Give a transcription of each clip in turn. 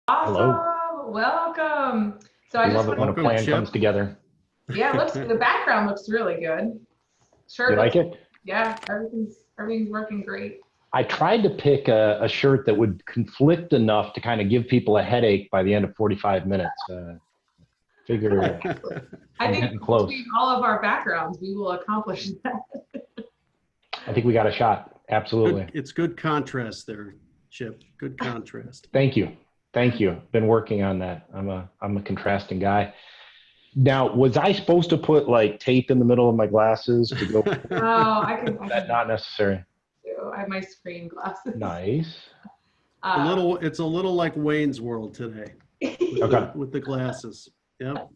Hello. Awesome. Welcome. So I We just love it when want a Welcome, plan comes Chip. together. yeah, the background looks really good. You Shirt like looks, it? yeah, everything's working great. I tried to pick a shirt that would conflict enough to kind of give people a headache by the end of 45 minutes. Figure I I'm think getting close. between all of our backgrounds, we will accomplish that. I think we got a shot. Absolutely. It's good contrast there, Chip. Good contrast. Thank you. Thank you. Been working on that. I'm a contrasting guy. Now, was I supposed to put like tape in the middle of my glasses to go? Oh, I That can not necessary. do. I have my screen glasses. Nice. It's a little like Wayne's World today Okay. with the glasses. Yep.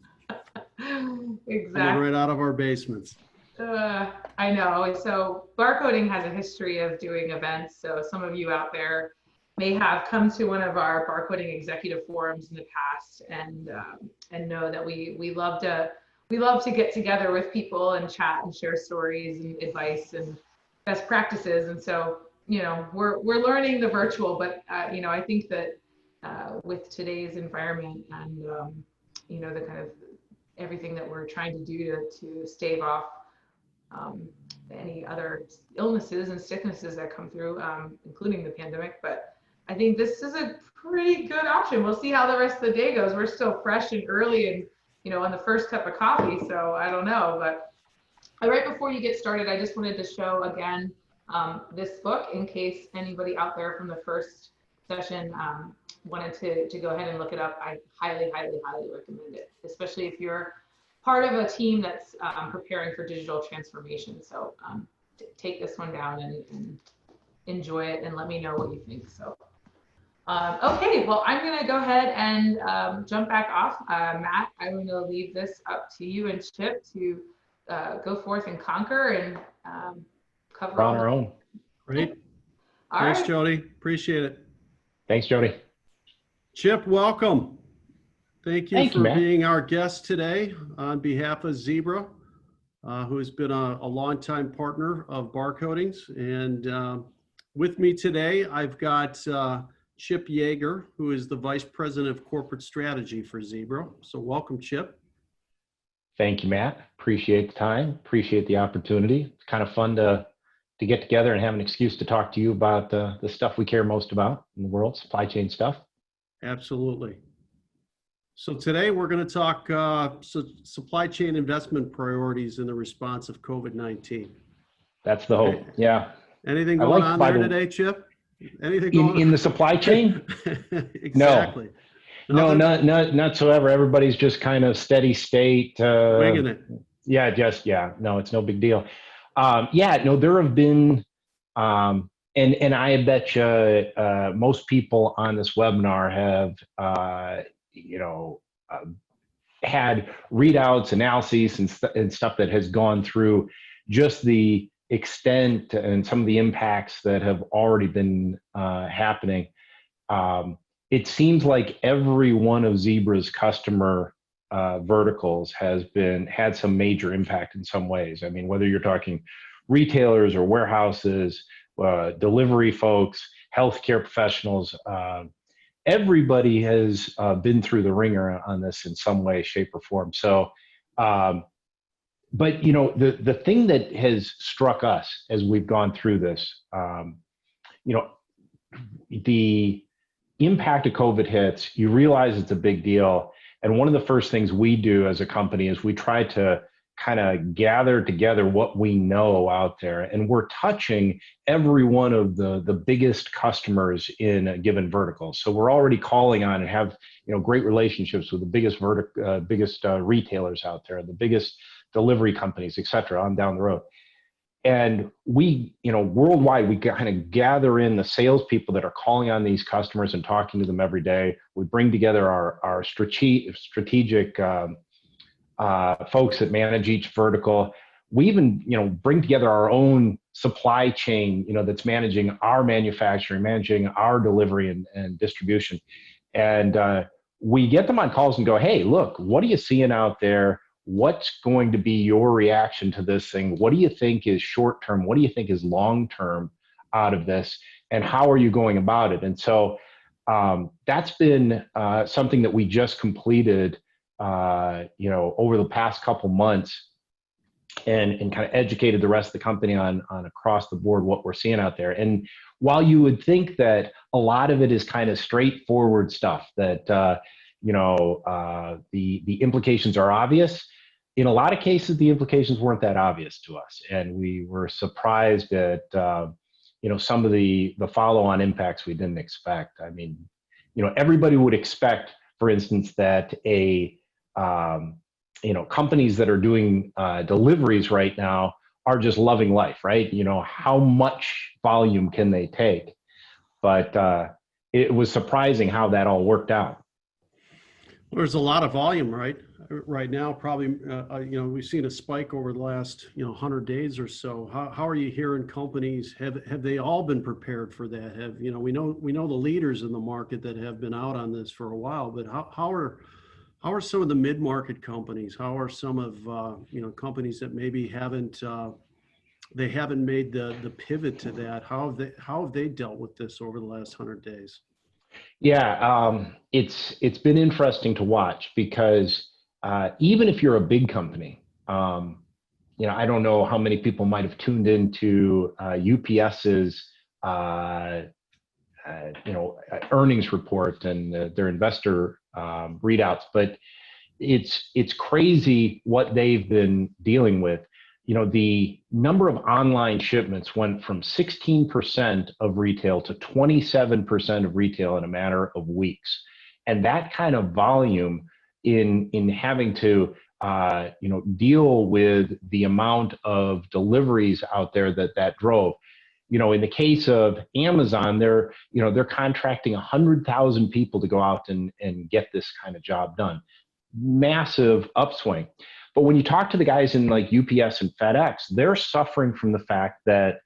Coming Exactly. right out of our basements. I know. So Barcoding has a history of doing events. So some of you out there may have come to one of our Barcoding executive forums in the past and know that we love to get together with people and chat and share stories and advice and best practices. And so we're learning the virtual, but I think that with today's environment and the kind of everything that we're trying to do to stave off any other illnesses and sicknesses that come through, including the pandemic. But I think this is a pretty good option. We'll see how the rest of the day goes. We're still fresh and early and, on the first cup of coffee. So I don't know, but right before you get started, I just wanted to show again this book in case anybody out there from the first session wanted to go ahead and look it up. I highly, highly, highly recommend it, especially if you're part of a team that's preparing for digital transformation. So take this one down and enjoy it and let me know what you think. So, okay, well, I'm going to go ahead and jump back off. Matt, I'm going to leave this up to you and Chip to go forth and conquer and cover We're on our own. Great. All Thanks, right. Jody. Appreciate it. Thanks, Jody. Chip, welcome. Thank you for Matt. being our guest today on behalf of Zebra, who has been a longtime partner of Barcodings. And with me today, I've got Chip Yager, who is the Vice President of Corporate Strategy for Zebra. So welcome, Chip. Thank you, Matt. Appreciate the time. Appreciate the opportunity. It's kind of fun to get together and have an excuse to talk to you about the stuff we care most about in the world, supply chain stuff. Absolutely. So today we're going to talk supply chain investment priorities in the response of COVID-19. That's the hope. Yeah. Anything going on there today, Chip? Anything going on? In the supply chain? Exactly. No, not whatsoever. Everybody's just kind of steady state. Winging it. Yeah. No, it's no big deal. There have been, and I bet you most people on this webinar have, had readouts, analyses, and stuff that has gone through just the extent and some of the impacts that have already been happening. It seems like every one of Zebra's customer verticals has had some major impact in some ways. I mean, whether you're talking retailers or warehouses, delivery folks, healthcare professionals, everybody has been through the ringer on this in some way, shape, or form. So, but the thing that has struck us as we've gone through this, the impact of COVID hits, you realize it's a big deal. And one of the first things we do as a company is we try to kind of gather together what we know out there. And we're touching every one of the biggest customers in a given vertical. So we're already calling on and have, great relationships with the biggest retailers out there, the biggest delivery companies, et cetera, on down the road. And we, worldwide, we kind of gather in the salespeople that are calling on these customers and talking to them every day. We bring together our strategic folks that manage each vertical. We even, bring together our own supply chain, that's managing our manufacturing, managing our delivery and distribution. And we get them on calls and go, hey, look, what are you seeing out there? What's going to be your reaction to this thing? What do you think is short term? What do you think is long term out of this? And how are you going about it? And so That's been something that we just completed, over the past couple months, and kind of educated the rest of the company on across the board what we're seeing out there. And while you would think that a lot of it is kind of straightforward stuff, that the implications are obvious, in a lot of cases the implications weren't that obvious to us, and we were surprised at some of the follow-on impacts we didn't expect. I mean, everybody would expect, for instance, that companies that are doing deliveries right now are just loving life, right? How much volume can they take? But it was surprising how that all worked out. There's a lot of volume, right? Right now, probably, we've seen a spike over the last, 100 days or so. How are you hearing companies, have they all been prepared for that? We know the leaders in the market that have been out on this for a while, but how are some of the mid-market companies? How are some of, companies that maybe haven't made the pivot to that? How have they dealt with this over the last 100 days? Yeah, it's been interesting to watch, because even if you're a big company, I don't know how many people might have tuned into UPS's earnings report and their investor readouts, but it's crazy what they've been dealing with. The number of online shipments went from 16% of retail to 27% of retail in a matter of weeks. And that kind of volume in having to deal with the amount of deliveries out there that drove. In the case of Amazon, they're contracting 100,000 people to go out and get this kind of job done. Massive upswing. But when you talk to the guys in like UPS and FedEx, they're suffering from the fact that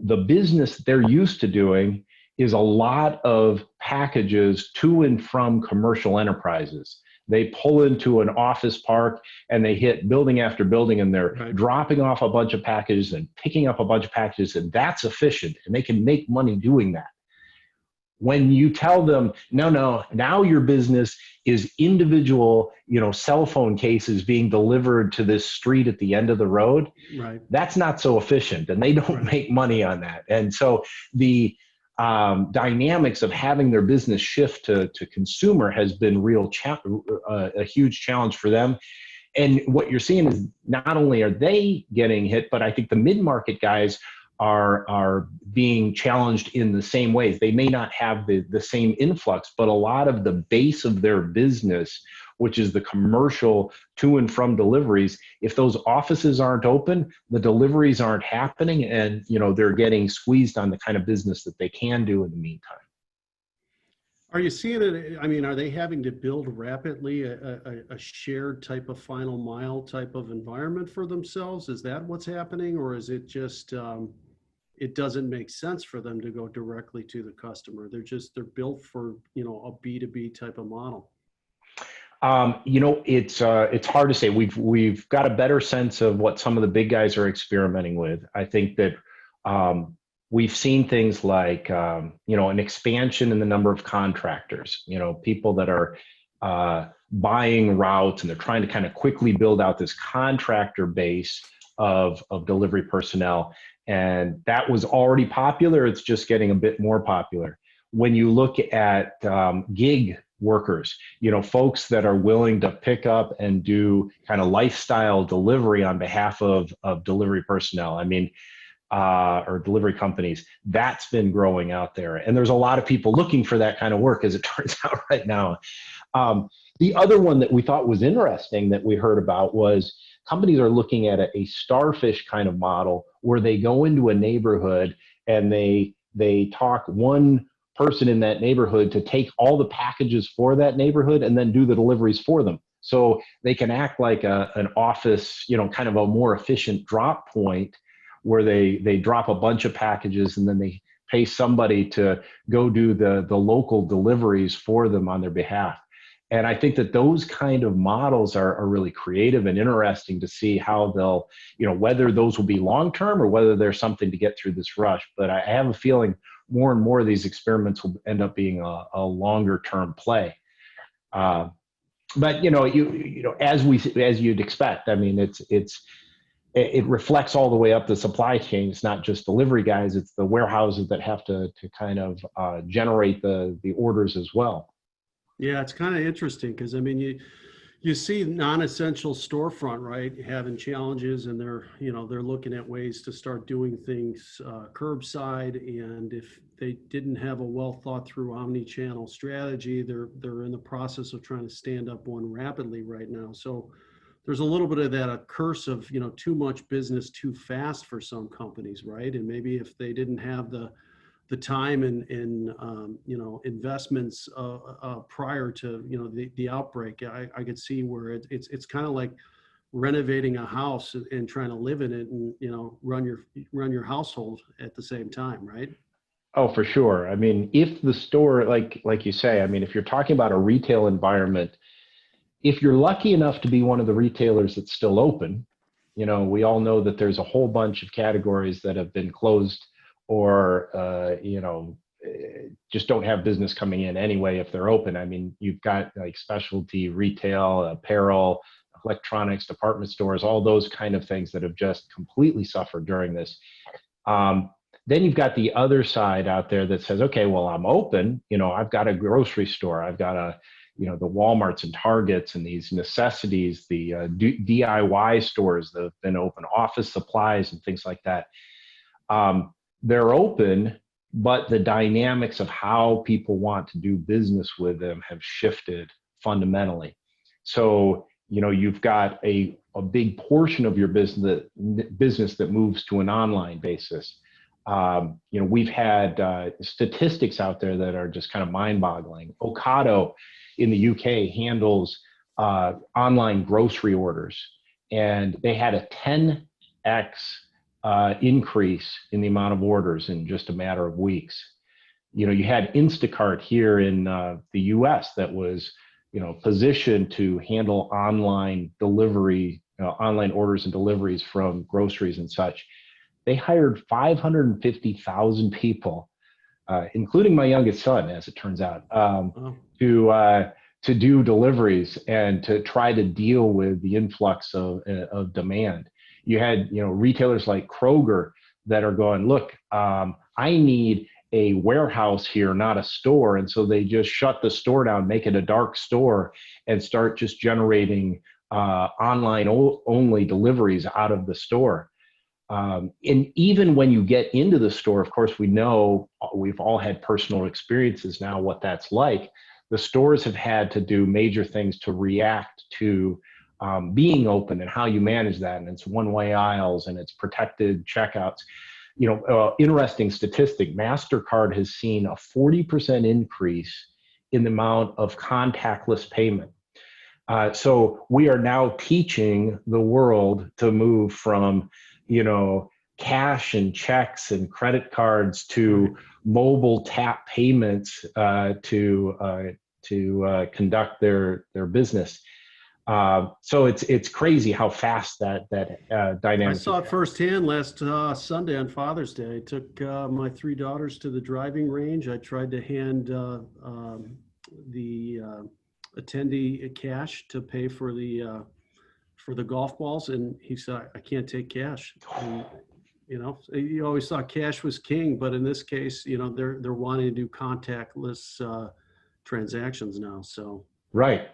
the business they're used to doing is a lot of packages to and from commercial enterprises. They pull into an office park and they hit building after building, and they're dropping off a bunch of packages and picking up a bunch of packages, and that's efficient, and they can make money doing that. When you tell them, no, now your business is individual, cell phone cases being delivered to this street at the end of the road, right, that's not so efficient, and they don't make money on that. And so the dynamics of having their business shift to consumer has been a huge challenge for them. And what you're seeing is not only are they getting hit, but I think the mid-market guys are being challenged in the same ways. They may not have the same influx, but a lot of the base of their business, which is the commercial to and from deliveries, if those offices aren't open, the deliveries aren't happening, and they're getting squeezed on the kind of business that they can do in the meantime. Are you seeing it? I mean, are they having to build rapidly a shared type of final mile type of environment for themselves? Is that what's happening, or is it just it doesn't make sense for them to go directly to the customer? They're built for a B2B type of model. It's hard to say. We've got a better sense of what some of the big guys are experimenting with. I think that we've seen things like an expansion in the number of contractors. People that are buying routes, and they're trying to kind of quickly build out this contractor base of delivery personnel. And that was already popular. It's just getting a bit more popular. When you look at gig workers, folks that are willing to pick up and do kind of lifestyle delivery on behalf of delivery personnel, or delivery companies, that's been growing out there. And there's a lot of people looking for that kind of work, as it turns out right now. The other one that we thought was interesting that we heard about was companies are looking at a starfish kind of model, where they go into a neighborhood and they talk one person in that neighborhood to take all the packages for that neighborhood and then do the deliveries for them. So they can act like an office, kind of a more efficient drop point, where they drop a bunch of packages and then they pay somebody to go do the local deliveries for them on their behalf. And I think that those kind of models are really creative and interesting to see how they'll, whether those will be long-term or whether there's something to get through this rush. But I have a feeling more and more of these experiments will end up being a longer term play. But as you'd expect, I mean, it reflects all the way up the supply chain. It's not just delivery guys; it's the warehouses that have to kind of generate the orders as well. Yeah, it's kind of interesting because I mean, you see non-essential storefront, right, having challenges, and they're looking at ways to start doing things curbside. And if they didn't have a well thought through omni-channel strategy, they're in the process of trying to stand up one rapidly right now. So there's a little bit of that curse of too much business too fast for some companies, right? And maybe if they didn't have the time and investments prior to the outbreak, I could see where it's kind of like renovating a house and trying to live in it and run your household at the same time, right? Oh, for sure. I mean, if the store, like you say, I mean, if you're talking about a retail environment, if you're lucky enough to be one of the retailers that's still open, we all know that there's a whole bunch of categories that have been closed or just don't have business coming in anyway if they're open. I mean, you've got like specialty retail, apparel, electronics, department stores, all those kind of things that have just completely suffered during this. Then you've got the other side out there that says, okay, well, I'm open. I've got a grocery store. I've got the Walmarts and Targets and these necessities, the DIY stores that have been open, office supplies and things like that. They're open, but the dynamics of how people want to do business with them have shifted fundamentally. So, you've got a big portion of your business that moves to an online basis. We've had statistics out there that are just kind of mind-boggling. Ocado in the UK handles online grocery orders, and they had a 10x increase in the amount of orders in just a matter of weeks. You had Instacart here in the US that was positioned to handle online delivery, online orders and deliveries from groceries and such. They hired 550,000 people, including my youngest son, as it turns out, to do deliveries and to try to deal with the influx of demand. You had retailers like Kroger that are going, look, I need a warehouse here, not a store. And so they just shut the store down, make it a dark store, and start just generating online only deliveries out of the store. And even when you get into the store, of course, we know we've all had personal experiences now what that's like. The stores have had to do major things to react to being open and how you manage that. And it's one-way aisles and it's protected checkouts. Interesting statistic, MasterCard has seen a 40% increase in the amount of contactless payment. So we are now teaching the world to move from, cash and checks and credit cards to mobile tap payments to conduct their business. So it's crazy how fast that dynamic. I saw it firsthand last Sunday on Father's Day. I took my 3 daughters to the driving range. I tried to hand the attendee cash to pay for the golf balls, and he said, "I can't take cash." And, you always thought cash was king, but in this case, they're wanting to do contactless transactions now. So right.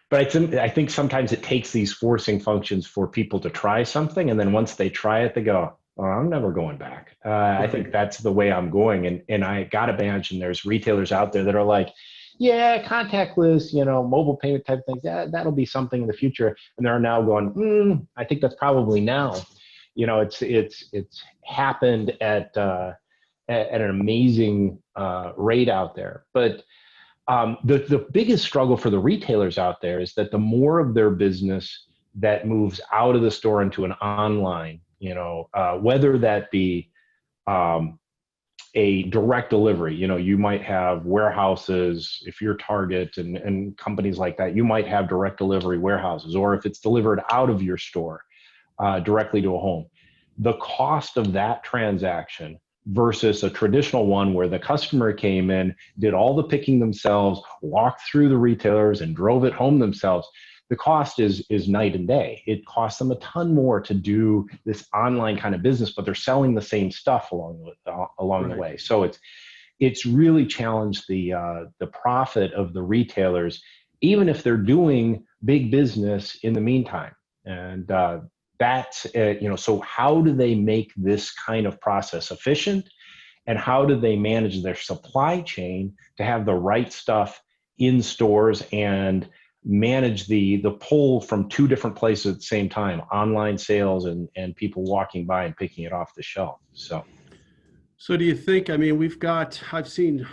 But I think sometimes it takes these forcing functions for people to try something, and then once they try it, they go, "Oh, I'm never going back." I think that's the way I'm going, and I got to imagine there's retailers out there that are like, "Yeah, contactless, mobile payment type things. That'll be something in the future," and they're now going, "I think that's probably now." It's happened at an amazing rate out there, but. The biggest struggle for the retailers out there is that the more of their business that moves out of the store into an online, whether that be a direct delivery, you might have warehouses, if you're Target and companies like that, you might have direct delivery warehouses, or if it's delivered out of your store directly to a home. The cost of that transaction versus a traditional one where the customer came in, did all the picking themselves, walked through the retailers and drove it home themselves. The cost is night and day. It costs them a ton more to do this online kind of business, but they're selling the same stuff along the way. So it's really challenged the profit of the retailers, even if they're doing big business in the meantime. And that's so how do they make this kind of process efficient, and how do they manage their supply chain to have the right stuff in stores and manage the pull from two different places at the same time, online sales and people walking by and picking it off the shelf. So do you think, I mean, I've seen,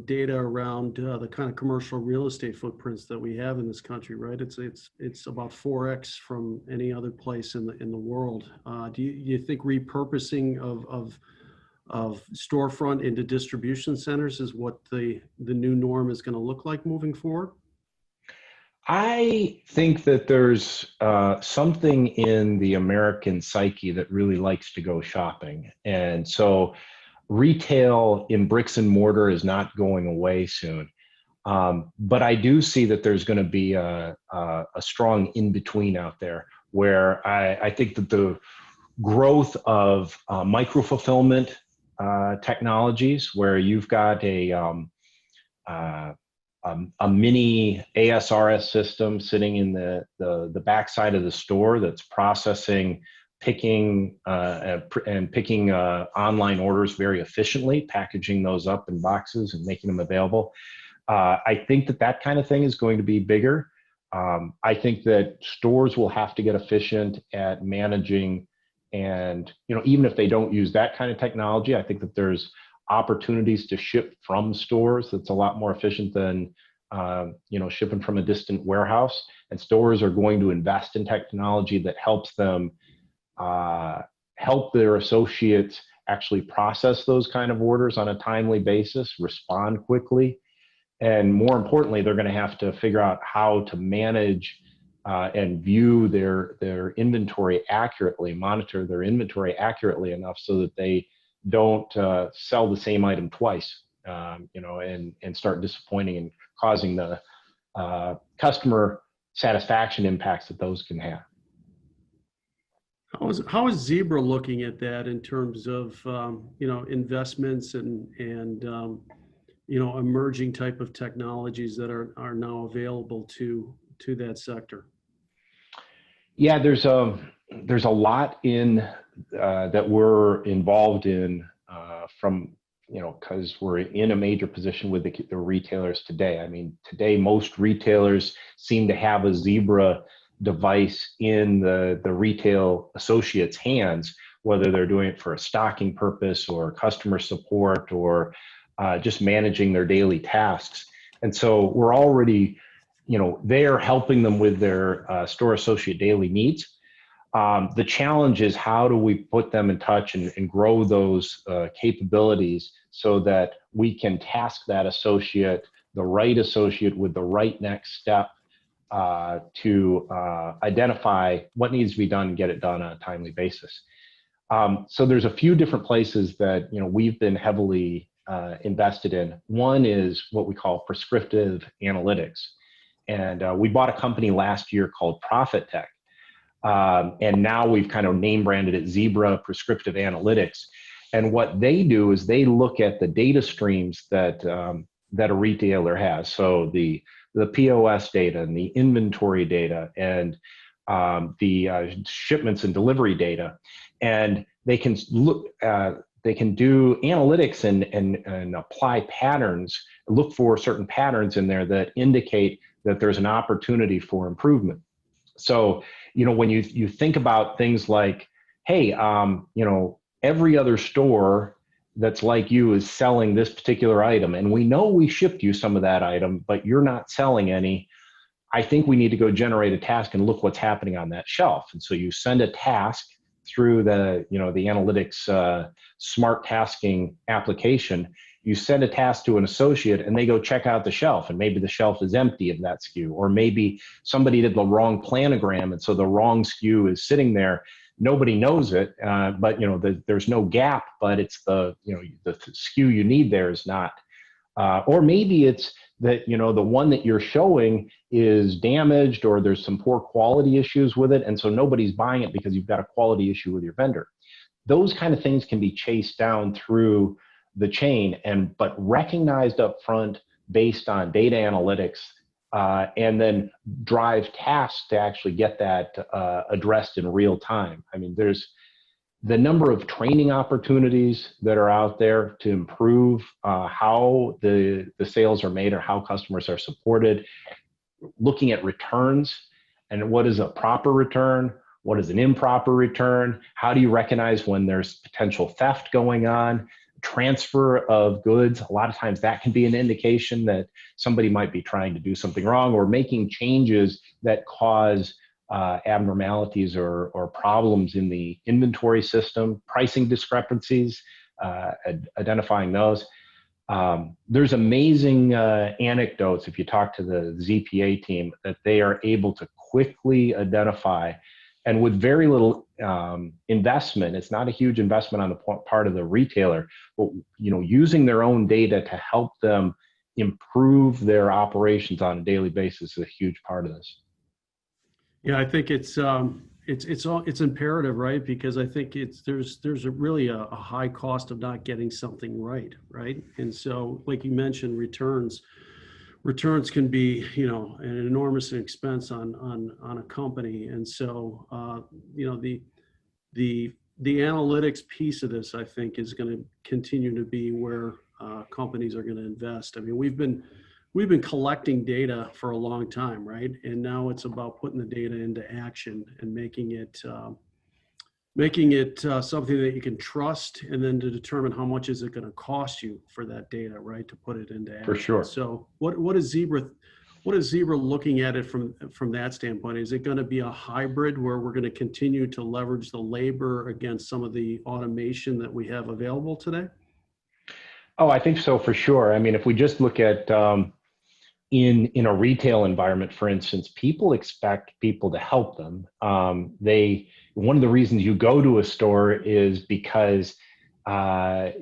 data around the kind of commercial real estate footprints that we have in this country, right? It's about 4x from any other place in the world. Do you think repurposing of storefront into distribution centers is what the new norm is going to look like moving forward? I think that there's something in the American psyche that really likes to go shopping. And so retail in bricks and mortar is not going away soon. But I do see that there's going to be a strong in-between out there where I think that the growth of micro-fulfillment technologies, where you've got a mini ASRS system sitting in the backside of the store that's processing, picking online orders very efficiently, packaging those up in boxes and making them available. I think that kind of thing is going to be bigger. I think that stores will have to get efficient at managing, and even if they don't use that kind of technology, I think that there's opportunities to ship from stores that's a lot more efficient than shipping from a distant warehouse. And stores are going to invest in technology that helps them help their associates actually process those kind of orders on a timely basis, respond quickly, and more importantly, they're going to have to figure out how to manage and view their inventory accurately, monitor their inventory accurately enough so that they don't sell the same item twice, and start disappointing and causing the customer satisfaction impacts that those can have. How is Zebra looking at that in terms of investments and emerging type of technologies that are now available to that sector? Yeah, there's a lot in that we're involved in because we're in a major position with the retailers today. I mean, today most retailers seem to have a Zebra device in the retail associates' hands, whether they're doing it for a stocking purpose or customer support or just managing their daily tasks. And so we're already, they're helping them with their store associate daily needs. The challenge is how do we put them in touch and grow those capabilities so that we can task that associate, the right associate with the right next step to identify what needs to be done and get it done on a timely basis. So there's a few different places that we've been heavily invested in. One is what we call prescriptive analytics. And we bought a company last year called Profit Tech. And now we've kind of name branded it Zebra Prescriptive Analytics. And what they do is they look at the data streams that a retailer has. So the POS data and the inventory data and the shipments and delivery data. And they can look, they can do analytics and apply patterns, look for certain patterns in there that indicate that there's an opportunity for improvement. So, when you think about things like, hey, every other store that's like you is selling this particular item, and we know we shipped you some of that item, but you're not selling any. I think we need to go generate a task and look what's happening on that shelf. And so you send a task through the analytics smart tasking application. You send a task to an associate and they go check out the shelf, and maybe the shelf is empty of that SKU, or maybe somebody did the wrong planogram and so the wrong SKU is sitting there. nobody knows it, but there's no gap, but it's the SKU you need there is not. Or maybe it's that, the one that you're showing is damaged or there's some poor quality issues with it. And so nobody's buying it because you've got a quality issue with your vendor. Those kind of things can be chased down through the chain, but recognized up front based on data analytics, and then drive tasks to actually get that addressed in real time. I mean, there's the number of training opportunities that are out there to improve how the sales are made or how customers are supported, looking at returns and what is a proper return, what is an improper return, how do you recognize when there's potential theft going on, transfer of goods. A lot of times that can be an indication that somebody might be trying to do something wrong or making changes that cause abnormalities or problems in the inventory system, pricing discrepancies, identifying those. There's amazing anecdotes if you talk to the ZPA team that they are able to quickly identify, and with very little investment. It's not a huge investment on the part of the retailer, but using their own data to help them improve their operations on a daily basis is a huge part of this. Yeah, I think it's imperative, right? Because I think there's really a high cost of not getting something right? And so, like you mentioned, returns can be, an enormous expense on a company. And so, the analytics piece of this, I think, is going to continue to be where companies are going to invest. I mean, we've been collecting data for a long time, right? And now it's about putting the data into action and making it something that you can trust, and then to determine how much is it going to cost you for that data, right? To put it into action. For sure. So what is Zebra looking at it from that standpoint? Is it going to be a hybrid where we're going to continue to leverage the labor against some of the automation that we have available today? Oh, I think so, for sure. I mean, if we just look at in a retail environment, for instance, people expect people to help them. One of the reasons you go to a store is because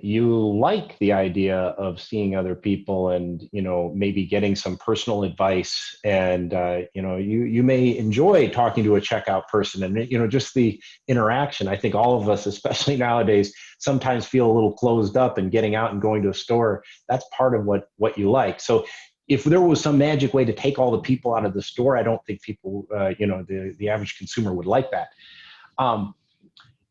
you like the idea of seeing other people and maybe getting some personal advice, and you may enjoy talking to a checkout person and just the interaction. I think all of us, especially nowadays, sometimes feel a little closed up, and getting out and going to a store, that's part of what you like. So if there was some magic way to take all the people out of the store, I don't think people, the average consumer would like that.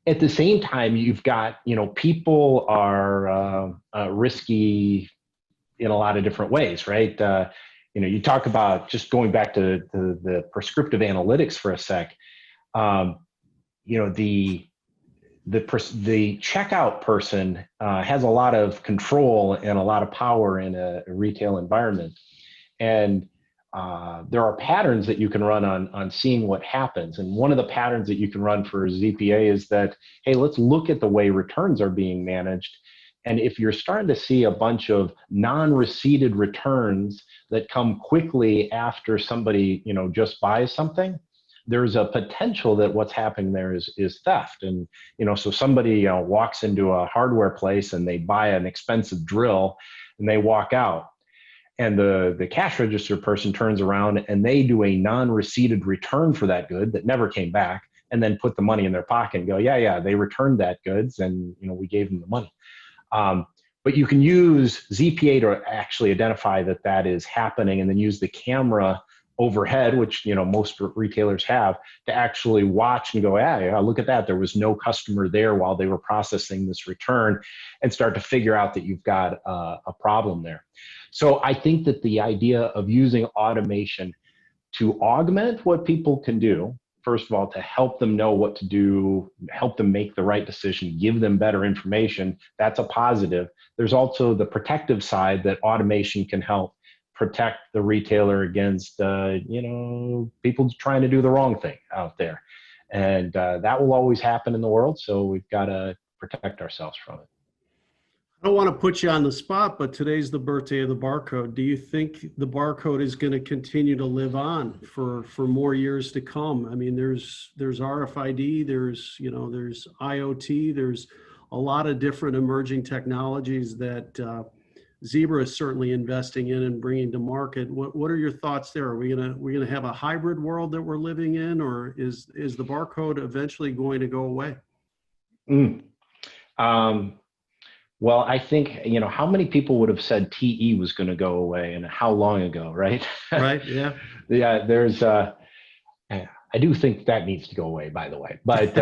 At the same time, you've got, people are risky in a lot of different ways, right? You talk about, just going back to the prescriptive analytics for a sec, the checkout person has a lot of control and a lot of power in a retail environment. And there are patterns that you can run on seeing what happens. And one of the patterns that you can run for ZPA is that, hey, let's look at the way returns are being managed. And if you're starting to see a bunch of non-receipted returns that come quickly after somebody, just buys something, there's a potential that what's happening there is theft. And, so somebody walks into a hardware place and they buy an expensive drill and they walk out. And the cash register person turns around and they do a non-receipted return for that good that never came back, and then put the money in their pocket and go, yeah, they returned that goods, and we gave them the money. But you can use ZPA to actually identify that is happening, and then use the camera overhead, which most retailers have, to actually watch and go, yeah, look at that. There was no customer there while they were processing this return, and start to figure out that you've got a problem there. So I think that the idea of using automation to augment what people can do, first of all, to help them know what to do, help them make the right decision, give them better information, that's a positive. There's also the protective side that automation can help protect the retailer against, people trying to do the wrong thing out there. And that will always happen in the world, so we've got to protect ourselves from it. I don't want to put you on the spot, but today's the birthday of the barcode. Do you think the barcode is going to continue to live on for more years to come? I mean, there's RFID, there's IoT, there's a lot of different emerging technologies that Zebra is certainly investing in and bringing to market. What are your thoughts there? Are we gonna have a hybrid world that we're living in, or is the barcode eventually going to go away? Mm. Well, I think, how many people would have said TE was going to go away and how long ago, right? Right. Yeah. Yeah, I do think that needs to go away, by the way. But, the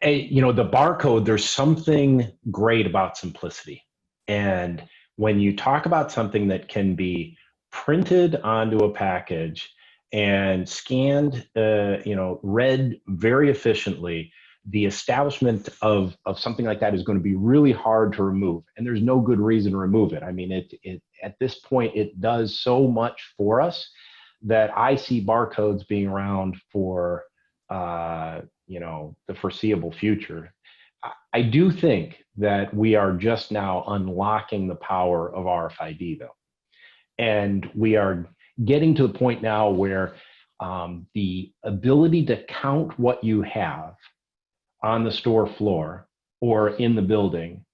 barcode, there's something great about simplicity. And when you talk about something that can be printed onto a package and scanned, read very efficiently, the establishment of something like that is going to be really hard to remove. And there's no good reason to remove it. I mean, it at this point, it does so much for us that I see barcodes being around for, the foreseeable future. I do think that we are just now unlocking the power of RFID, though. And we are getting to the point now where the ability to count what you have on the store floor or in the building,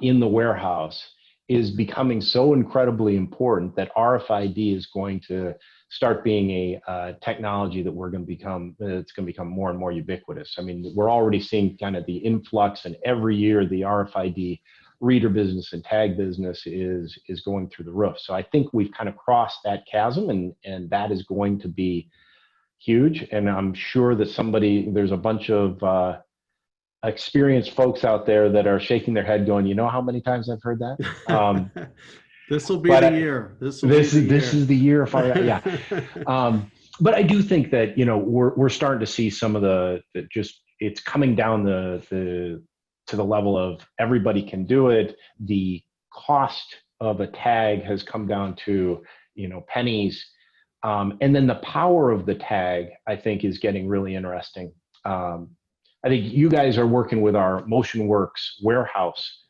in the warehouse, is becoming so incredibly important that RFID is going to start being a technology that it's going to become more and more ubiquitous. I mean, we're already seeing kind of the influx, and every year the RFID reader business and tag business is going through the roof. So I think we've kind of crossed that chasm, and that is going to be huge. And I'm sure that there's a bunch of experienced folks out there that are shaking their head going, how many times I've heard that? This will be the year. This is the year. But I do think that, we're starting to see some of it's coming down to the level of everybody can do it. The cost of a tag has come down to, pennies. And then the power of the tag, I think, is getting really interesting. I think you guys are working with our MotionWorks warehouse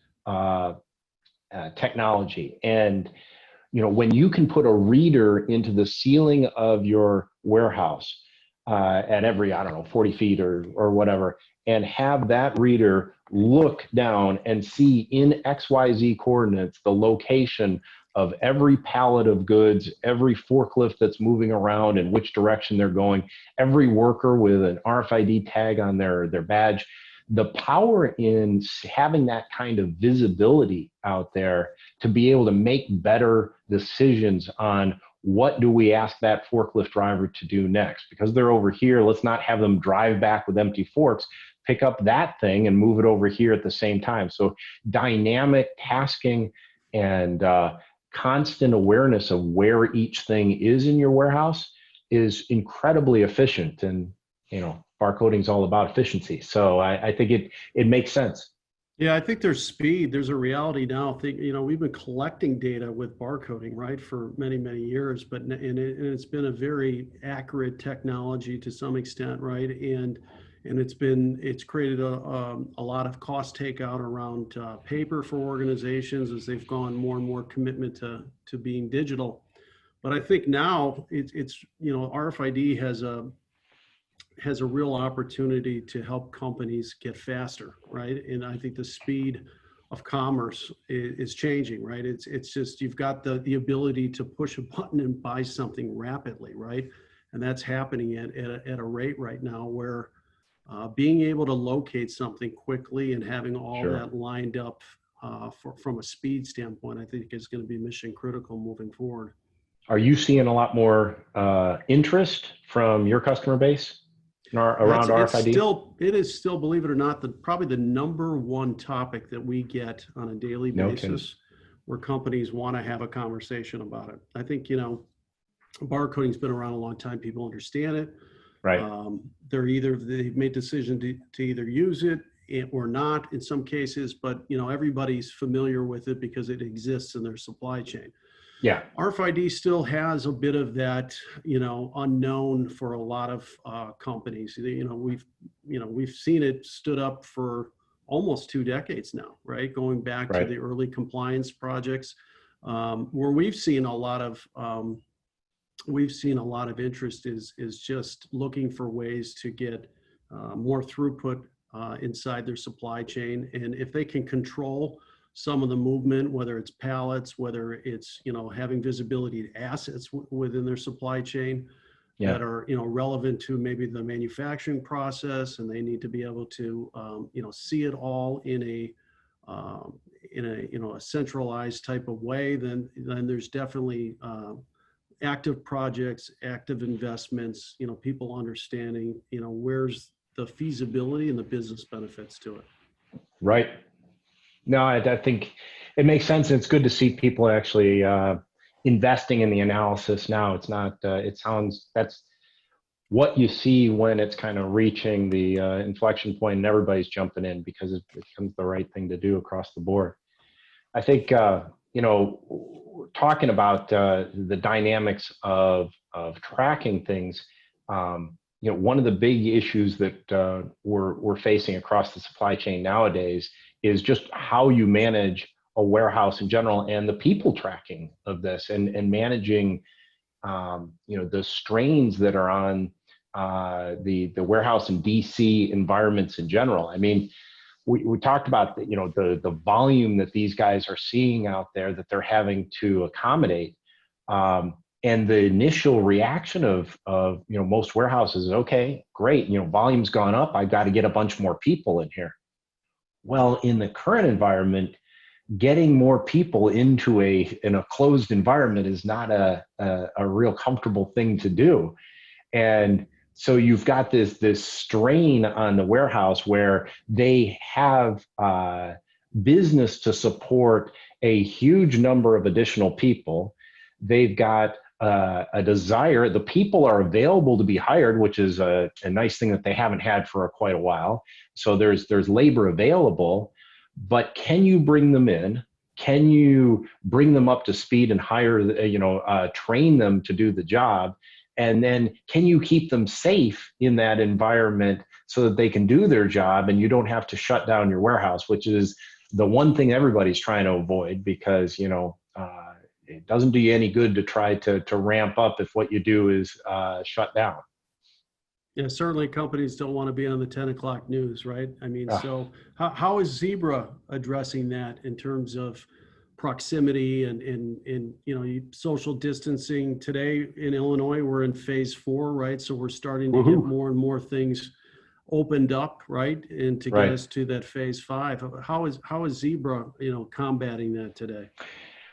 technology. And, when you can put a reader into the ceiling of your warehouse at every, 40 feet or whatever, and have that reader look down and see in XYZ coordinates the location of every pallet of goods, every forklift that's moving around and which direction they're going, every worker with an RFID tag on their badge. The power in having that kind of visibility out there to be able to make better decisions on what do we ask that forklift driver to do next? Because they're over here, let's not have them drive back with empty forks, pick up that thing and move it over here at the same time. So dynamic tasking and constant awareness of where each thing is in your warehouse is incredibly efficient. And, barcoding is all about efficiency. So I think it makes sense. Yeah, I think there's speed. There's a reality now. We've been collecting data with barcoding, right, for many, many years, but it's been a very accurate technology to some extent, right? And it's created a lot of cost takeout around paper for organizations as they've gone more and more commitment to being digital. But I think now it's RFID has a real opportunity to help companies get faster, right? And I think the speed of commerce is changing, right? It's just, you've got the ability to push a button and buy something rapidly, right? And that's happening at a rate right now where being able to locate something quickly and having all that lined up from a speed standpoint, I think is going to be mission critical moving forward. Are you seeing a lot more interest from your customer base around RFID? It is still, believe it or not, probably the number one topic that we get on a daily basis where companies want to have a conversation about it. I think, barcoding's been around a long time. People understand it. Right. They've made decision to either use it or not in some cases, but everybody's familiar with it because it exists in their supply chain. Yeah. RFID still has a bit of that, unknown for a lot of companies. We've seen it stood up for almost 2 decades now, right? Going back to Right. the early compliance projects, where we've seen a lot of interest is just looking for ways to get more throughput inside their supply chain. And if they can control some of the movement, whether it's pallets, whether it's, having visibility to assets within their supply chain that are, relevant to maybe the manufacturing process, and they need to be able to, see it all in a a centralized type of way, then there's definitely active projects, active investments, people understanding, where's the feasibility and the business benefits to it. Right. No, I think it makes sense. It's good to see people actually investing in the analysis now. It's not, that's what you see when it's kind of reaching the inflection point and everybody's jumping in, because it becomes the right thing to do across the board. I think, talking about the dynamics of tracking things, one of the big issues that we're facing across the supply chain nowadays is just how you manage a warehouse in general, and the people tracking of this, and managing the strains that are on the warehouse and DC environments in general. I mean, we talked about the volume that these guys are seeing out there that they're having to accommodate, and the initial reaction of most warehouses is, okay, great, volume's gone up, I've got to get a bunch more people in here. Well, in the current environment, getting more people into a closed environment is not a real comfortable thing to do. And so you've got this strain on the warehouse where they have business to support a huge number of additional people. They've got a desire, the people are available to be hired, which is a nice thing that they haven't had for quite a while. So there's labor available, but can you bring them in? Can you bring them up to speed and hire, train them to do the job? And then can you keep them safe in that environment so that they can do their job and you don't have to shut down your warehouse, which is the one thing everybody's trying to avoid, because, it doesn't do you any good to try to ramp up if what you do is shut down. Yeah, certainly companies don't want to be on the 10 o'clock news, right? I mean, so how is Zebra addressing that in terms of proximity and social distancing? Today in Illinois, we're in phase 4, right? So we're starting to get more and more things opened up, right? And to get us to that phase 5. How is Zebra, combating that today?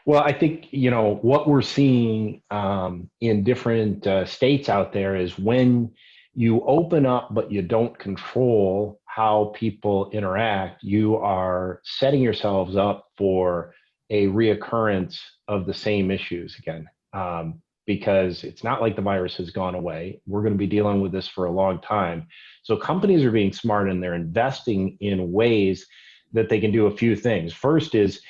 Well, I think, what we're seeing in different states out there is when you open up, but you don't control how people interact, you are setting yourselves up for a reoccurrence of the same issues again, because it's not like the virus has gone away. We're going to be dealing with this for a long time. So companies are being smart, and they're investing in ways that they can do a few things. First is,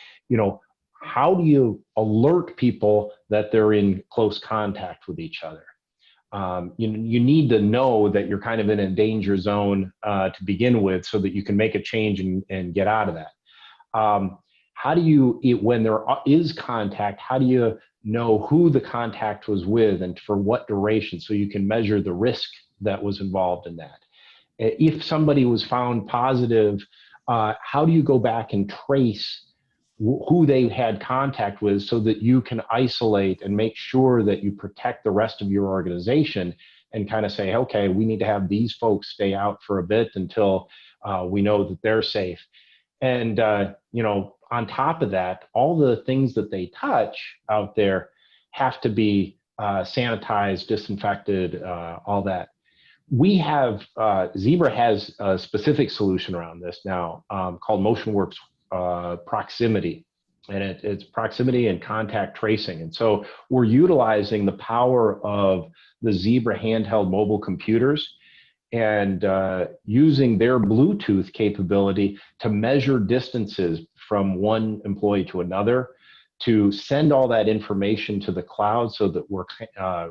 how do you alert people that they're in close contact with each other? You need to know that you're kind of in a danger zone to begin with, so that you can make a change and get out of that. How do you, when there is contact, how do you know who the contact was with and for what duration, so you can measure the risk that was involved in that? If somebody was found positive, how do you go back and trace who they had contact with, so that you can isolate and make sure that you protect the rest of your organization, and kind of say, okay, we need to have these folks stay out for a bit until we know that they're safe. And, on top of that, all the things that they touch out there have to be sanitized, disinfected, all that. We have, Zebra has a specific solution around this now called MotionWorks proximity, and it's proximity and contact tracing. And so we're utilizing the power of the Zebra handheld mobile computers and using their Bluetooth capability to measure distances from one employee to another, to send all that information to the cloud, so that we're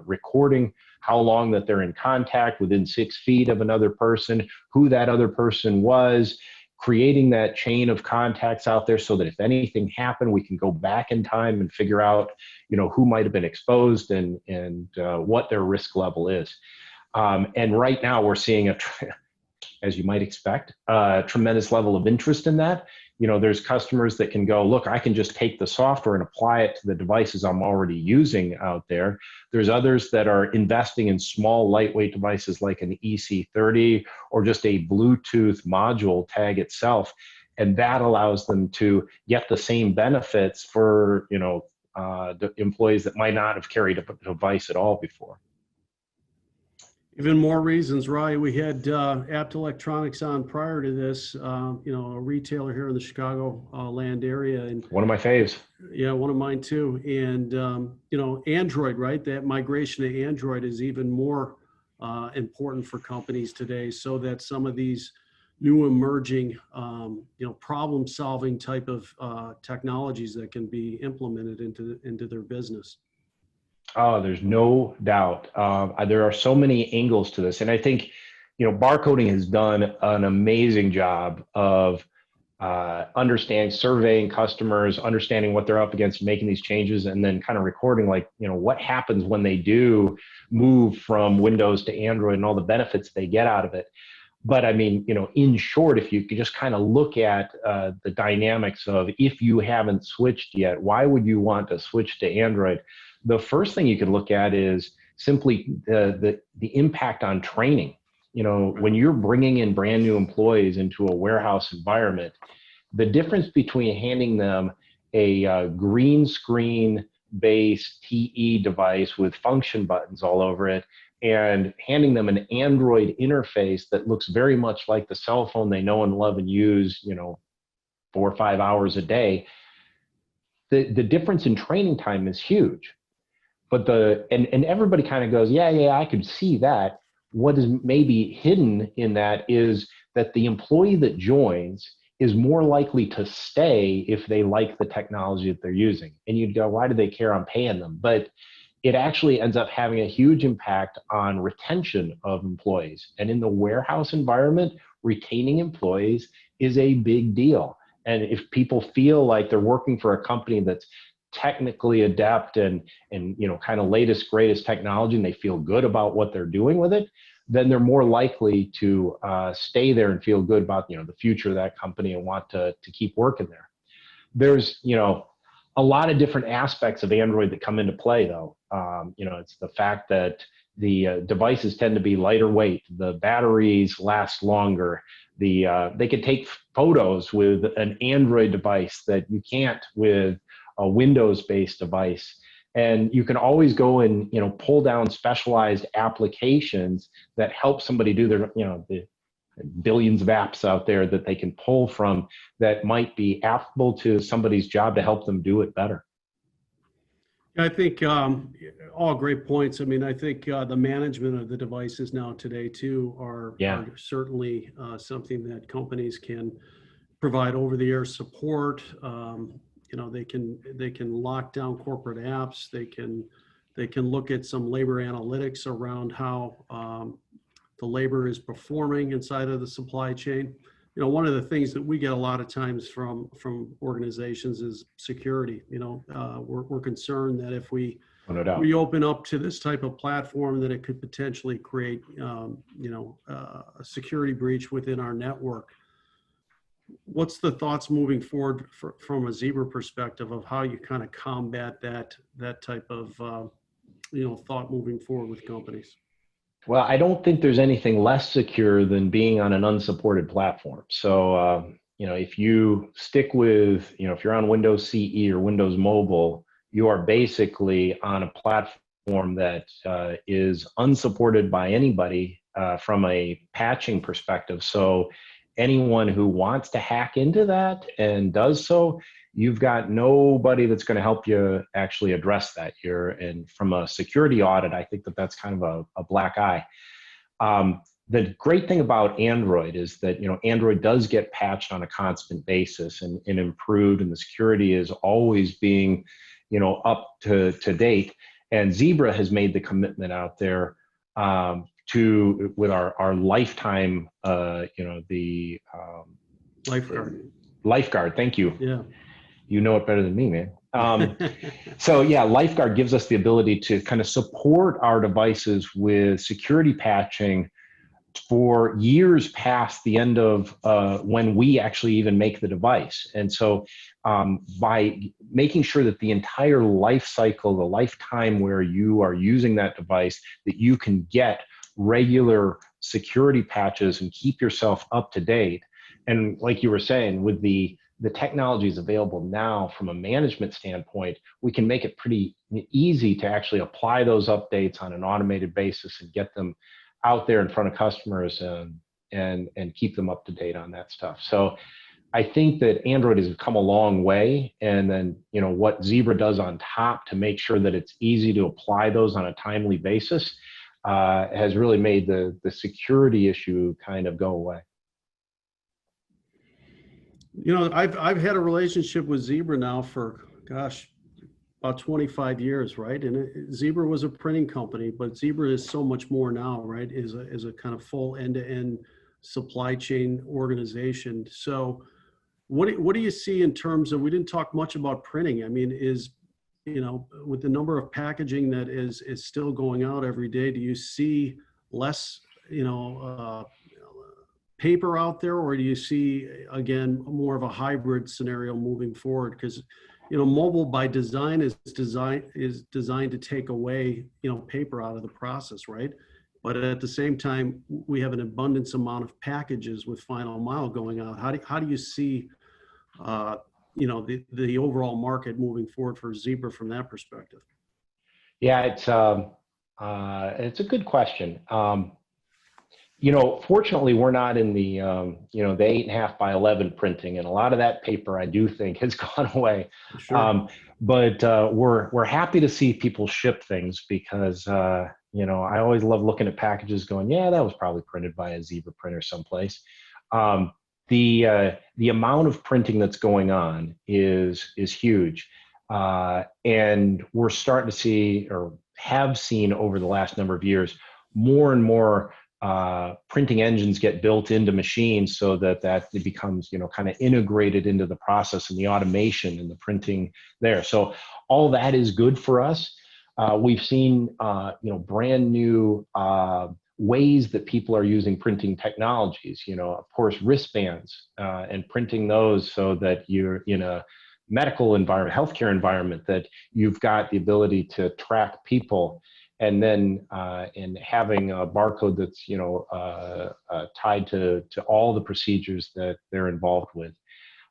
recording how long that they're in contact within 6 feet of another person, who that other person was, creating that chain of contacts out there so that if anything happened, we can go back in time and figure out, who might have been exposed and what their risk level is. And right now we're seeing as you might expect, a tremendous level of interest in that. There's customers that can go, look, I can just take the software and apply it to the devices I'm already using out there. There's others that are investing in small, lightweight devices like an EC30 or just a Bluetooth module tag itself. And that allows them to get the same benefits for, the employees that might not have carried a device at all before. Even more reasons, right? We had Apt Electronics on prior to this, a retailer here in the Chicago land area. And one of my faves. Yeah, one of mine too. And, Android, right? That migration to Android is even more important for companies today, so that some of these new emerging, problem solving type of technologies that can be implemented into their business. Oh, there's no doubt. There are so many angles to this. And I think, barcoding has done an amazing job of surveying customers, understanding what they're up against, making these changes, and then kind of recording what happens when they do move from Windows to Android and all the benefits they get out of it. But I mean, in short, if you could just kind of look at the dynamics of, if you haven't switched yet, why would you want to switch to Android? The first thing you could look at is simply the impact on training. When you're bringing in brand new employees into a warehouse environment, the difference between handing them a green screen based TE device with function buttons all over it and handing them an Android interface that looks very much like the cell phone they know and love and use, 4 or 5 hours a day, the difference in training time is huge. But and everybody kind of goes, yeah, I could see that. What is maybe hidden in that is that the employee that joins is more likely to stay if they like the technology that they're using. And you'd go, why do they care? I'm paying them. But it actually ends up having a huge impact on retention of employees. And in the warehouse environment, retaining employees is a big deal. And if people feel like they're working for a company that's technically adept and kind of latest greatest technology, and they feel good about what they're doing with it, then they're more likely to stay there and feel good about the future of that company and want to keep working there. There's a lot of different aspects of Android that come into play, though. It's the fact that the devices tend to be lighter weight, the batteries last longer, they could take photos with an Android device that you can't with a Windows-based device. And you can always go and pull down specialized applications that help somebody do their the billions of apps out there that they can pull from that might be applicable to somebody's job to help them do it better. I think all great points. I mean, I think the management of the devices now today too are certainly something that companies can provide over-the-air support. They can lock down corporate apps. They can look at some labor analytics around how the labor is performing inside of the supply chain. One of the things that we get a lot of times from organizations is security. We're concerned that if we open up to this type of platform, that it could potentially create a security breach within our network. What's the thoughts moving forward from a Zebra perspective of how you kind of combat that type of thought moving forward with companies? Well, I don't think there's anything less secure than being on an unsupported platform. So, if you stick with, if you're on Windows CE or Windows Mobile, you are basically on a platform that is unsupported by anybody from a patching perspective. So anyone who wants to hack into that and does so, you've got nobody that's going to help you actually address that here. And from a security audit, I think that that's kind of a black eye. The great thing about Android is that, Android does get patched on a constant basis and improved, and the security is always being, up to date. And Zebra has made the commitment out there with our lifetime, Lifeguard. Lifeguard, thank you. Yeah. You know it better than me, man. So yeah, Lifeguard gives us the ability to kind of support our devices with security patching for years past the end of when we actually even make the device. And so by making sure that the entire life cycle, the lifetime where you are using that device, that you can get regular security patches and keep yourself up to date. And like you were saying, with the technologies available now from a management standpoint, we can make it pretty easy to actually apply those updates on an automated basis and get them out there in front of customers and keep them up to date on that stuff. So I think that Android has come a long way, and then what Zebra does on top to make sure that it's easy to apply those on a timely basis has really made the security issue kind of go away. I've had a relationship with Zebra now for, gosh, about 25 years, right? And Zebra was a printing company, but Zebra is so much more now, right? Is a kind of full end-to-end supply chain organization. So what do you see in terms of, we didn't talk much about printing. I mean, with the number of packaging that is still going out every day, do you see less, paper out there, or do you see, again, more of a hybrid scenario moving forward? Because mobile by design is designed to take away, paper out of the process, right? But at the same time, we have an abundance amount of packages with final mile going out. How do you see, the overall market moving forward for Zebra from that perspective? Yeah, it's a good question. Fortunately, we're not in the, the 8.5 by 11 printing, and a lot of that paper I do think has gone away. Sure. But we're happy to see people ship things because, I always love looking at packages going, yeah, that was probably printed by a Zebra printer someplace. The amount of printing that's going on is huge. And we're starting to see, or have seen over the last number of years, more and more printing engines get built into machines so that it becomes, kind of integrated into the process and the automation and the printing there. So all that is good for us. We've seen, brand new ways that people are using printing technologies, of course, wristbands and printing those so that you're in a medical environment, healthcare environment, that you've got the ability to track people. And then in having a barcode that's tied to all the procedures that they're involved with.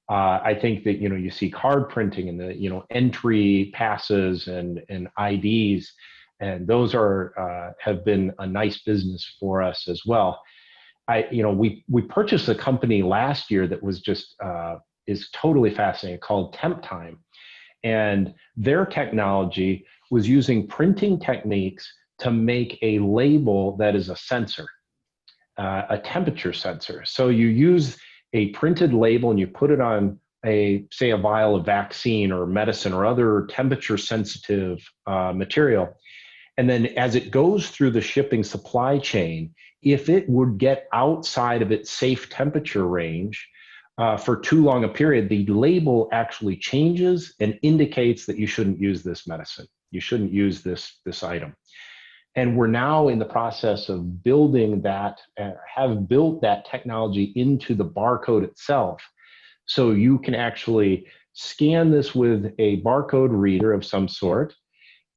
I think that you see card printing and the entry passes and IDs, and those have been a nice business for us as well. We purchased a company last year that was just is totally fascinating, called Temp Time, and their technology was using printing techniques to make a label that is a sensor, a temperature sensor. So you use a printed label and you put it on say a vial of vaccine or medicine or other temperature sensitive material. And then as it goes through the shipping supply chain, if it would get outside of its safe temperature range, for too long a period, the label actually changes and indicates that you shouldn't use this medicine. You shouldn't use this item. And we're now in the process of building that, have built that technology into the barcode itself. So you can actually scan this with a barcode reader of some sort,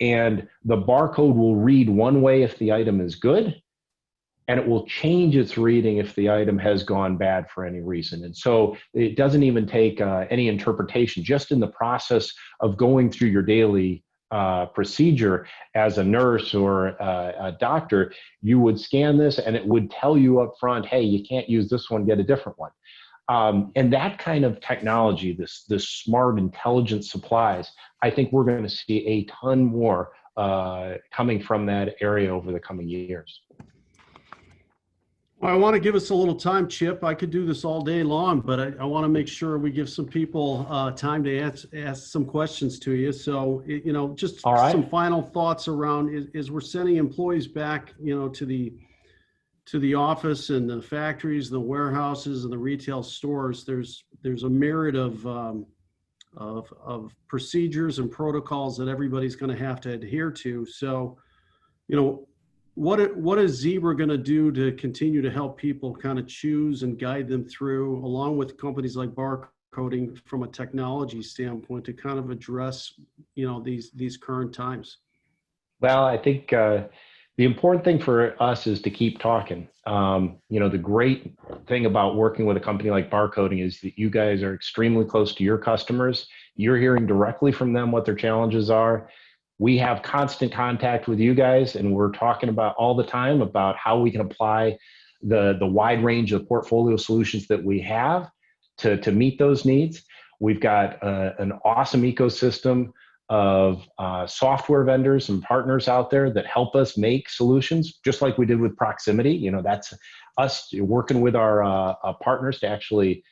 and the barcode will read one way if the item is good, and it will change its reading if the item has gone bad for any reason. And so it doesn't even take any interpretation. Just in the process of going through your daily procedure as a nurse or a doctor, you would scan this and it would tell you up front, hey, you can't use this one, get a different one. And that kind of technology, this smart, intelligent supplies, I think we're going to see a ton more coming from that area over the coming years. Well, I want to give us a little time, Chip. I could do this all day long, but I want to make sure we give some people time to ask some questions to you. So, just some final thoughts around is we're sending employees back, to the to the office and the factories, the warehouses, and the retail stores, there's a myriad of procedures and protocols that everybody's going to have to adhere to. So, you know, what is Zebra going to do to continue to help people kind of choose and guide them through, along with companies like Barcoding, from a technology standpoint, to kind of address, you know, these current times? Well, I think the important thing for us is to keep talking. You know, the great thing about working with a company like Barcoding is that you guys are extremely close to your customers. You're hearing directly from them what their challenges are. We have constant contact with you guys, and we're talking about all the time about how we can apply the wide range of portfolio solutions that we have to meet those needs. We've got an awesome ecosystem of software vendors and partners out there that help us make solutions, just like we did with proximity. You know, that's us working with our partners to actually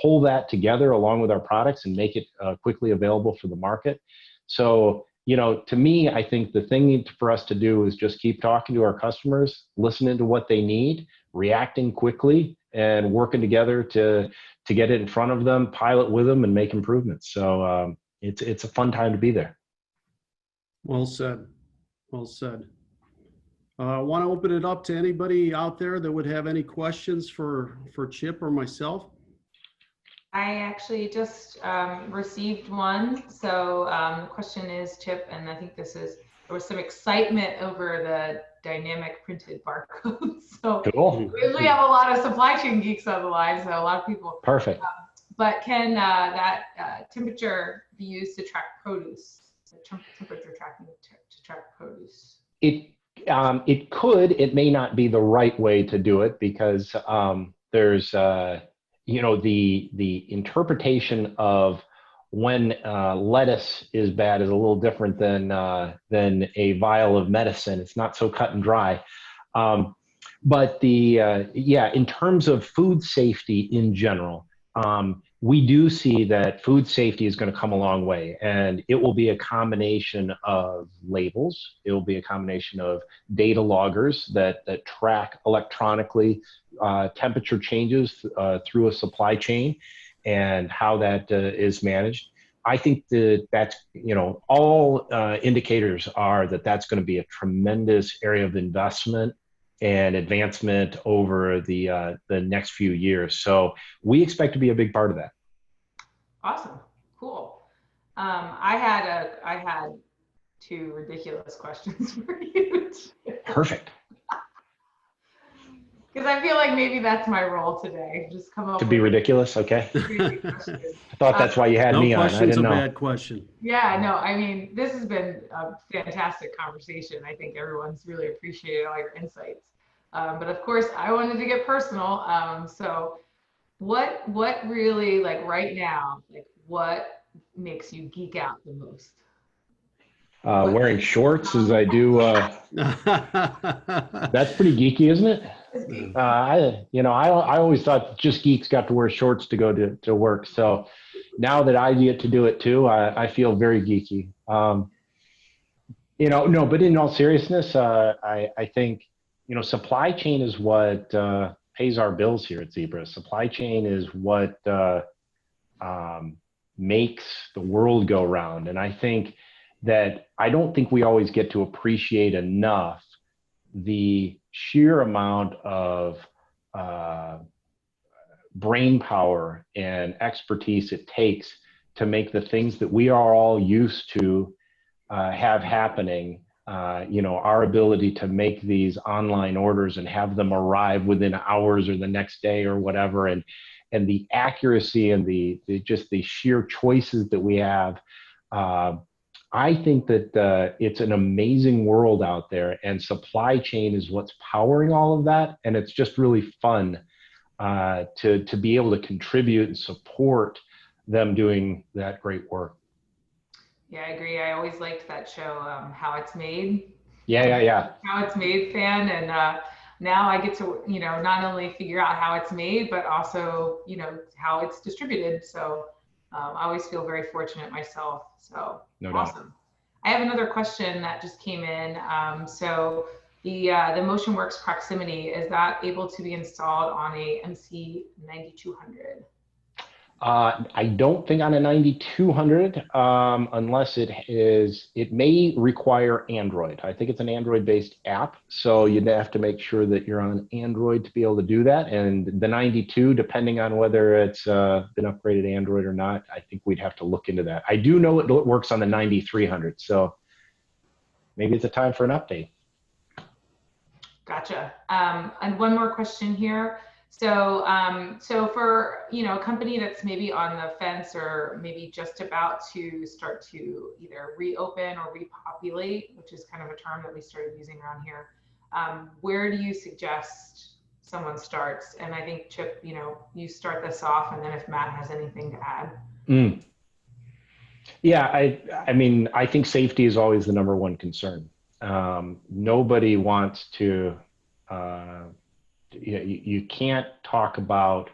pull that together along with our products and make it quickly available for the market. So, you know, to me, I think the thing for us to do is just keep talking to our customers, listening to what they need, reacting quickly, and working together to get it in front of them, pilot with them, and make improvements. So it's a fun time to be there. Well said. Well said. I want to open it up to anybody out there that would have any questions for Chip or myself. I actually just received one. So the question is, Chip, and I think there was some excitement over the dynamic printed barcodes. So Cool. we have a lot of supply chain geeks on the line, so a lot of people. Perfect. But can that temperature be used to track produce? So temperature tracking to track produce. It could. It may not be the right way to do it because there's you know, the interpretation of when lettuce is bad is a little different than a vial of medicine. It's not so cut and dry. But yeah, in terms of food safety in general, we do see that food safety is going to come a long way, and it will be a combination of labels. It will be a combination of data loggers that track electronically temperature changes through a supply chain and how that is managed. I think that's, you know, all indicators are that that's going to be a tremendous area of investment and advancement over the next few years. So we expect to be a big part of that. Awesome, cool. I had two ridiculous questions for you. Perfect. Because I feel like maybe that's my role today. Just come up to be ridiculous. Okay. I thought that's why you had me on. I didn't know. No question's a bad question. Yeah, no, I mean, this has been a fantastic conversation. I think everyone's really appreciated all your insights. But of course, I wanted to get personal. So what really, like right now, like what makes you geek out the most? Wearing shorts as I do. That's pretty geeky, isn't it? I always thought just geeks got to wear shorts to go to work. So now that I get to do it too, I feel very geeky. No, but in all seriousness, I think, supply chain is what pays our bills here at Zebra. Supply chain is what makes the world go round. And I think that I don't think we always get to appreciate enough the sheer amount of brain power and expertise it takes to make the things that we are all used to have happening. Our ability to make these online orders and have them arrive within hours or the next day or whatever, and the accuracy and the sheer choices that we have. I think that it's an amazing world out there, and supply chain is what's powering all of that. And it's just really fun to be able to contribute and support them doing that great work. Yeah, I agree. I always liked that show, How It's Made. Yeah. How It's Made fan. And now I get to, not only figure out how it's made, but also, how it's distributed. So I always feel very fortunate myself. So no awesome. doubt. I have another question that just came in. So the MotionWorks proximity, is that able to be installed on a MC 9200? I don't think on a 9200, unless it may require Android. I think it's an Android-based app, so you'd have to make sure that you're on Android to be able to do that. And the 92, depending on whether it's been upgraded to Android or not, I think we'd have to look into that. I do know it works on the 9300, so maybe it's a time for an update. Gotcha. And one more question here. So, so for, a company that's maybe on the fence or maybe just about to start to either reopen or repopulate, which is kind of a term that we started using around here, where do you suggest someone starts? And I think, Chip, you start this off, and then if Matt has anything to add. Yeah, I mean, I think safety is always the number one concern. Nobody wants to, you can't talk about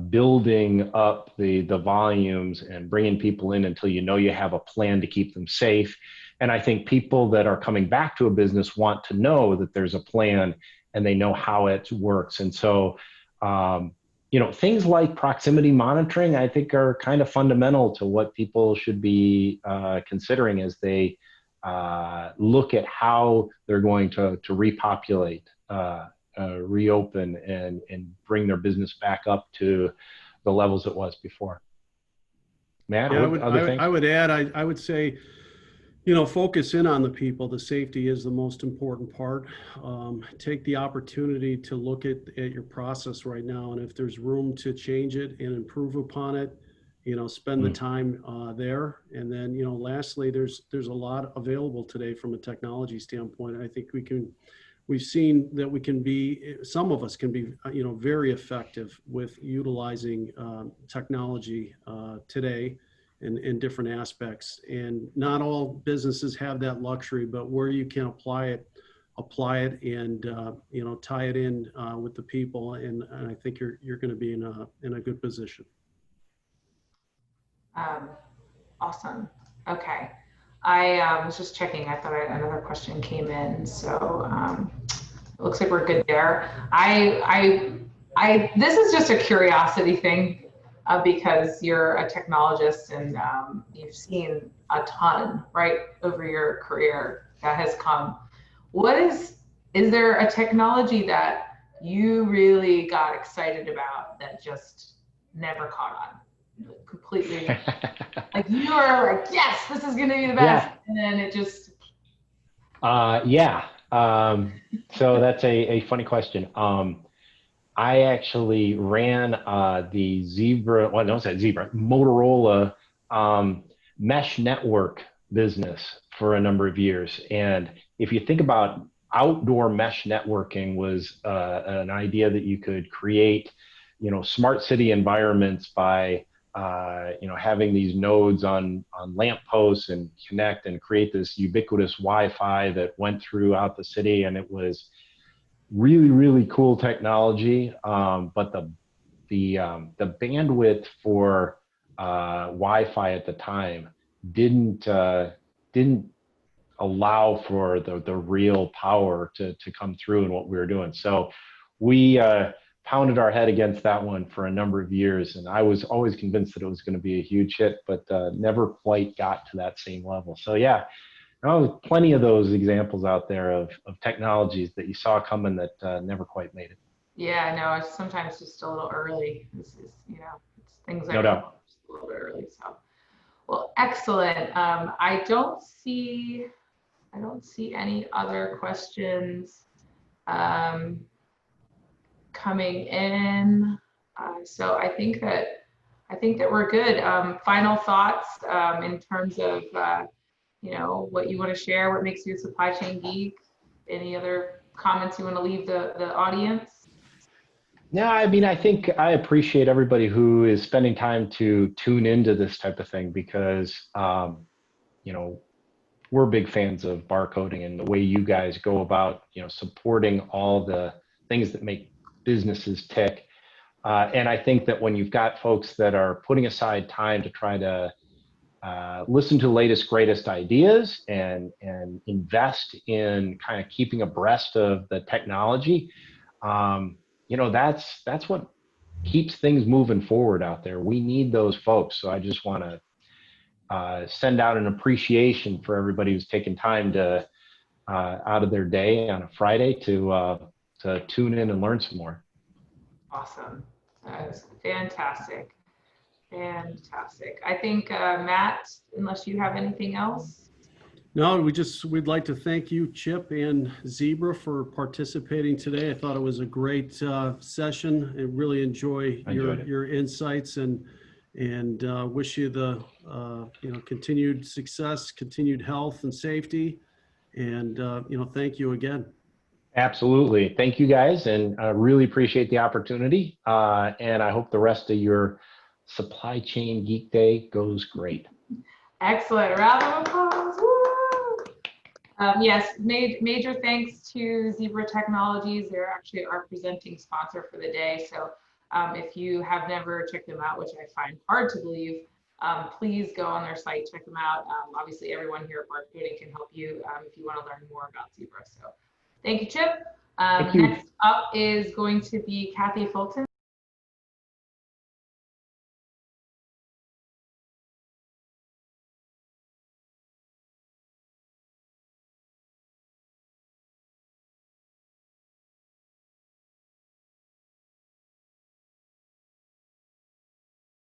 building up the volumes and bringing people in until you have a plan to keep them safe. And I think people that are coming back to a business want to know that there's a plan and they know how it works. And so, things like proximity monitoring, I think, are kind of fundamental to what people should be considering as they look at how they're going to repopulate, reopen, and bring their business back up to the levels it was before. Matt, yeah, other things? I would add, I would say, focus in on the people. The safety is the most important part. Take the opportunity to look at your process right now, and if there's room to change it and improve upon it, spend the time there. And then, lastly, there's a lot available today from a technology standpoint. I think we've seen that some of us can be, very effective with utilizing technology today in different aspects. And not all businesses have that luxury, but where you can apply it and, tie it in with the people. And I think you're going to be in a good position. Awesome. Okay. I was just checking. I thought another question came in, so it looks like we're good there. This is just a curiosity thing because you're a technologist and you've seen a ton, right, over your career that has come. Is there a technology that you really got excited about that just never caught on? Completely, like you are like, yes, this is going to be the best, and then it just. So that's a funny question. I actually ran the Motorola mesh network business for a number of years. And if you think about outdoor mesh networking, was an idea that you could create, smart city environments by having these nodes on lampposts and connect and create this ubiquitous Wi-Fi that went throughout the city. And it was really, really cool technology. But the bandwidth for Wi-Fi at the time didn't allow for the real power to come through in what we were doing. So we pounded our head against that one for a number of years, and I was always convinced that it was going to be a huge hit, but never quite got to that same level. So yeah, there's plenty of those examples out there of technologies that you saw coming that never quite made it. Yeah, no, it's sometimes just a little early. This is, it's things that No doubt. just a little bit early. So, well, excellent. I don't see any other questions coming in. So I think that we're good. Final thoughts in terms of what you want to share, what makes you a supply chain geek. Any other comments you want to leave the audience? No, I mean, I think I appreciate everybody who is spending time to tune into this type of thing because we're big fans of barcoding and the way you guys go about supporting all the things that make businesses tick. And I think that when you've got folks that are putting aside time to try to listen to the latest, greatest ideas and invest in kind of keeping abreast of the technology. You know, that's what keeps things moving forward out there. We need those folks. So I just want to send out an appreciation for everybody who's taken time to out of their day on a Friday to tune in and learn some more. Awesome. That is fantastic. Fantastic. I think, Matt, unless you have anything else. No, we'd like to thank you, Chip and Zebra, for participating today. I thought it was a great session. I really enjoy your insights and wish you the continued success, continued health and safety, and thank you again. Absolutely. Thank you guys, and I really appreciate the opportunity. And I hope the rest of your Supply Chain Geek Day goes great. Excellent. Round of applause. Woo! Yes, major thanks to Zebra Technologies. They're actually our presenting sponsor for the day. So if you have never checked them out, which I find hard to believe, please go on their site, check them out. Obviously, everyone here at Barcoding can help you if you want to learn more about Zebra. So thank you, Chip. Thank you. Next up is going to be Kathy Fulton.